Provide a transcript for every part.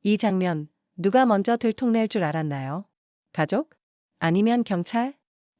이 장면, 누가 먼저 들통낼 줄 알았나요? 가족? 아니면 경찰?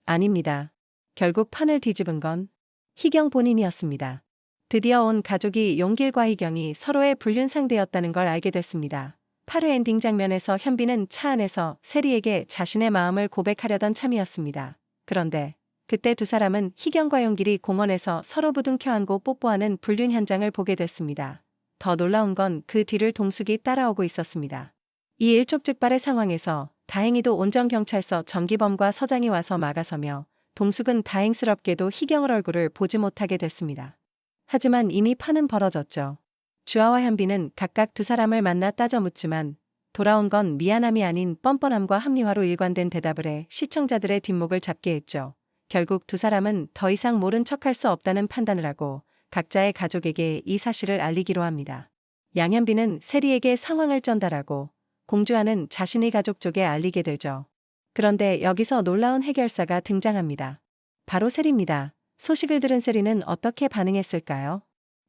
아닙니다. 결국 판을 뒤집은 건 희경 본인이었습니다. 드디어 온 가족이 용길과 희경이 서로의 불륜 상대였다는 걸 알게 됐습니다. 8회 엔딩 장면에서 현빈은 차 안에서 세리에게 자신의 마음을 고백하려던 참이었습니다. 그런데 그때 두 사람은 희경과 용길이 공원에서 서로 부둥켜 안고 뽀뽀하는 불륜 현장을 보게 됐습니다. 더 놀라운 건 그 뒤를 동숙이 따라오고 있었습니다. 이 일촉즉발의 상황에서 다행히도 온정경찰서 정기범과 서장이 와서 막아서며 동숙은 다행스럽게도 희경의 얼굴을 보지 못하게 됐습니다. 하지만 이미 판은 벌어졌죠. 주아와 현빈은 각각 두 사람을 만나 따져 묻지만 돌아온 건 미안함이 아닌 뻔뻔함과 합리화로 일관된 대답을 해 시청자들의 뒷목을 잡게 했죠. 결국 두 사람은 더 이상 모른 척할 수 없다는 판단을 하고 각자의 가족에게 이 사실을 알리기로 합니다. 양현빈은 세리에게 상황을 전달하고 공주아는 자신의 가족 쪽에 알리게 되죠. 그런데 여기서 놀라운 해결사가 등장합니다. 바로 세리입니다. 소식을 들은 세리는 어떻게 반응했을까요?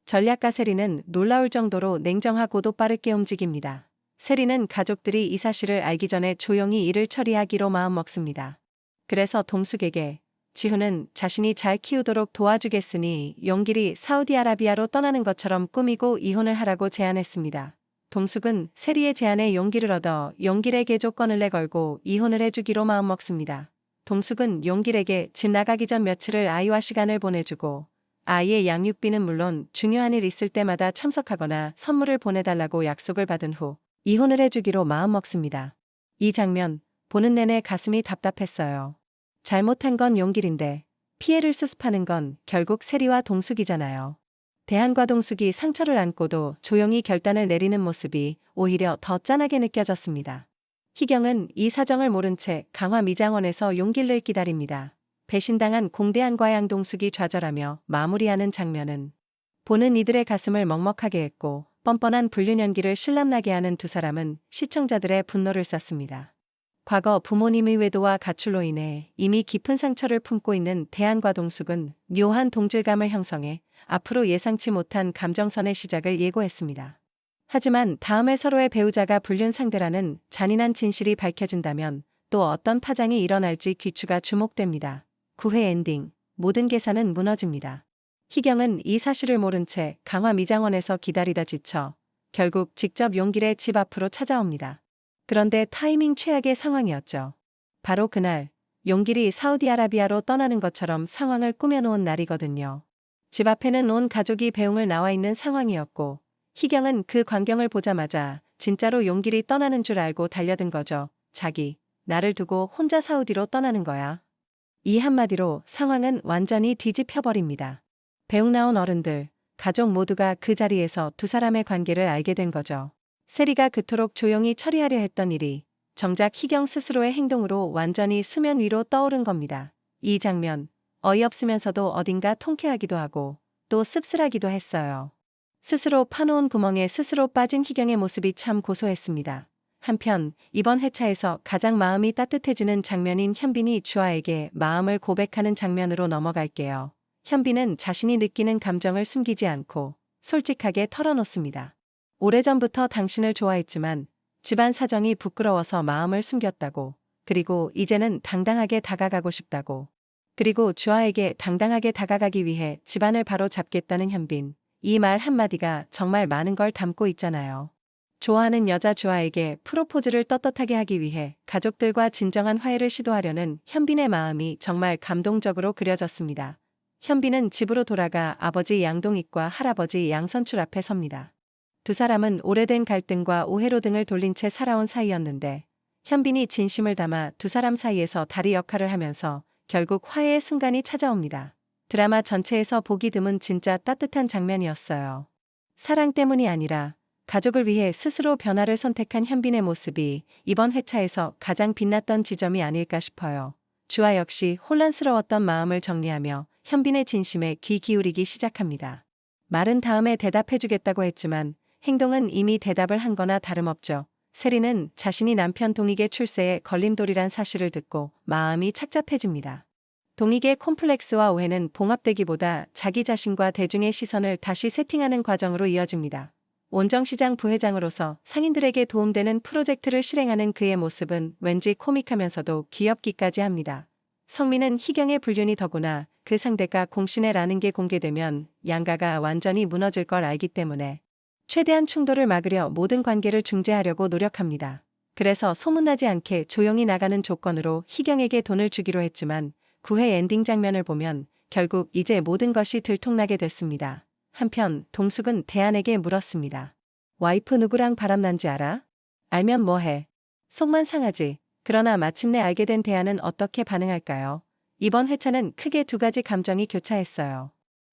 전략가 세리는 놀라울 정도로 냉정하고도 빠르게 움직입니다. 세리는 가족들이 이 사실을 알기 전에 조용히 일을 처리하기로 마음먹습니다. 그래서 동숙에게 지훈은 자신이 잘 키우도록 도와주겠으니 용길이 사우디아라비아로 떠나는 것처럼 꾸미고 이혼을 하라고 제안했습니다. 동숙은 세리의 제안에 용기를 얻어 용길에게 조건을 내걸고 이혼을 해주기로 마음먹습니다. 동숙은 용길에게 집 나가기 전 며칠을 아이와 시간을 보내주고 아이의 양육비는 물론 중요한 일 있을 때마다 참석하거나 선물을 보내달라고 약속을 받은 후 이혼을 해주기로 마음먹습니다. 이 장면 보는 내내 가슴이 답답했어요. 잘못한 건 용길인데 피해를 수습하는 건 결국 세리와 동숙이잖아요. 대한과 동숙이 상처를 안고도 조용히 결단을 내리는 모습이 오히려 더 짠하게 느껴졌습니다. 희경은 이 사정을 모른 채 강화 미장원에서 용길을 기다립니다. 배신당한 공대한과 양동숙이 좌절하며 마무리하는 장면은 보는 이들의 가슴을 먹먹하게 했고 뻔뻔한 불륜 연기를 실감나게 하는 두 사람은 시청자들의 분노를 샀습니다. 과거 부모님의 외도와 가출로 인해 이미 깊은 상처를 품고 있는 대한과 동숙은 묘한 동질감을 형성해 앞으로 예상치 못한 감정선의 시작을 예고했습니다. 하지만 다음에 서로의 배우자가 불륜 상대라는 잔인한 진실이 밝혀진다면 또 어떤 파장이 일어날지 귀추가 주목됩니다. 9회 엔딩, 모든 계산은 무너집니다. 희경은 이 사실을 모른 채 강화 미장원에서 기다리다 지쳐 결국 직접 용길의 집 앞으로 찾아옵니다. 그런데 타이밍 최악의 상황이었죠. 바로 그날 용길이 사우디아라비아로 떠나는 것처럼 상황을 꾸며놓은 날이거든요. 집 앞에는 온 가족이 배웅을 나와 있는 상황이었고 희경은 그 광경을 보자마자 진짜로 용길이 떠나는 줄 알고 달려든 거죠. 자기, 나를 두고 혼자 사우디로 떠나는 거야. 이 한마디로 상황은 완전히 뒤집혀버립니다. 배웅 나온 어른들, 가족 모두가 그 자리에서 두 사람의 관계를 알게 된 거죠. 세리가 그토록 조용히 처리하려 했던 일이 정작 희경 스스로의 행동으로 완전히 수면 위로 떠오른 겁니다. 이 장면, 어이없으면서도 어딘가 통쾌하기도 하고 또 씁쓸하기도 했어요. 스스로 파놓은 구멍에 스스로 빠진 희경의 모습이 참 고소했습니다. 한편 이번 회차에서 가장 마음이 따뜻해지는 장면인 현빈이 주아에게 마음을 고백하는 장면으로 넘어갈게요. 현빈은 자신이 느끼는 감정을 숨기지 않고 솔직하게 털어놓습니다. 오래전부터 당신을 좋아했지만 집안 사정이 부끄러워서 마음을 숨겼다고. 그리고 이제는 당당하게 다가가고 싶다고. 그리고 주아에게 당당하게 다가가기 위해 집안을 바로 잡겠다는 현빈. 이 말 한마디가 정말 많은 걸 담고 있잖아요. 좋아하는 여자 주아에게 프로포즈를 떳떳하게 하기 위해 가족들과 진정한 화해를 시도하려는 현빈의 마음이 정말 감동적으로 그려졌습니다. 현빈은 집으로 돌아가 아버지 양동익과 할아버지 양선출 앞에 섭니다. 두 사람은 오래된 갈등과 오해로 등을 돌린 채 살아온 사이였는데 현빈이 진심을 담아 두 사람 사이에서 다리 역할을 하면서 결국 화해의 순간이 찾아옵니다. 드라마 전체에서 보기 드문 진짜 따뜻한 장면이었어요. 사랑 때문이 아니라 가족을 위해 스스로 변화를 선택한 현빈의 모습이 이번 회차에서 가장 빛났던 지점이 아닐까 싶어요. 주아 역시 혼란스러웠던 마음을 정리하며 현빈의 진심에 귀 기울이기 시작합니다. 말은 다음에 대답해주겠다고 했지만 행동은 이미 대답을 한 거나 다름없죠. 세리는 자신이 남편 동익의 출세에 걸림돌이란 사실을 듣고 마음이 착잡해집니다. 동익의 콤플렉스와 오해는 봉합되기보다 자기 자신과 대중의 시선을 다시 세팅하는 과정으로 이어집니다. 원정시장 부회장으로서 상인들에게 도움되는 프로젝트를 실행하는 그의 모습은 왠지 코믹하면서도 귀엽기까지 합니다. 성민은 희경의 불륜이 더구나 그 상대가 공신애라는 게 공개되면 양가가 완전히 무너질 걸 알기 때문에 최대한 충돌을 막으려 모든 관계를 중재하려고 노력합니다. 그래서 소문나지 않게 조용히 나가는 조건으로 희경에게 돈을 주기로 했지만 9회 엔딩 장면을 보면 결국 이제 모든 것이 들통나게 됐습니다. 한편 동숙은 대안에게 물었습니다. 와이프 누구랑 바람난지 알아? 알면 뭐해? 속만 상하지. 그러나 마침내 알게 된 대안은 어떻게 반응할까요? 이번 회차는 크게 두 가지 감정이 교차했어요.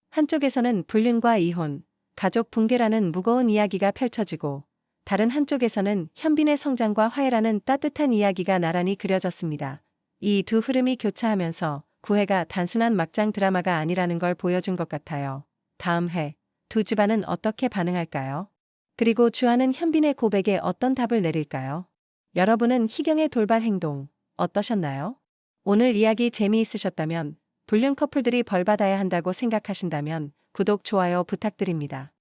한쪽에서는 불륜과 이혼, 가족 붕괴라는 무거운 이야기가 펼쳐지고 다른 한쪽에서는 현빈의 성장과 화해라는 따뜻한 이야기가 나란히 그려졌습니다. 이 두 흐름이 교차하면서 9회가 단순한 막장 드라마가 아니라는 걸 보여준 것 같아요. 다음 회, 두 집안은 어떻게 반응할까요? 그리고 주하는 현빈의 고백에 어떤 답을 내릴까요? 여러분은 희경의 돌발 행동 어떠셨나요? 오늘 이야기 재미있으셨다면, 불륜 커플들이 벌받아야 한다고 생각하신다면 구독, 좋아요 부탁드립니다.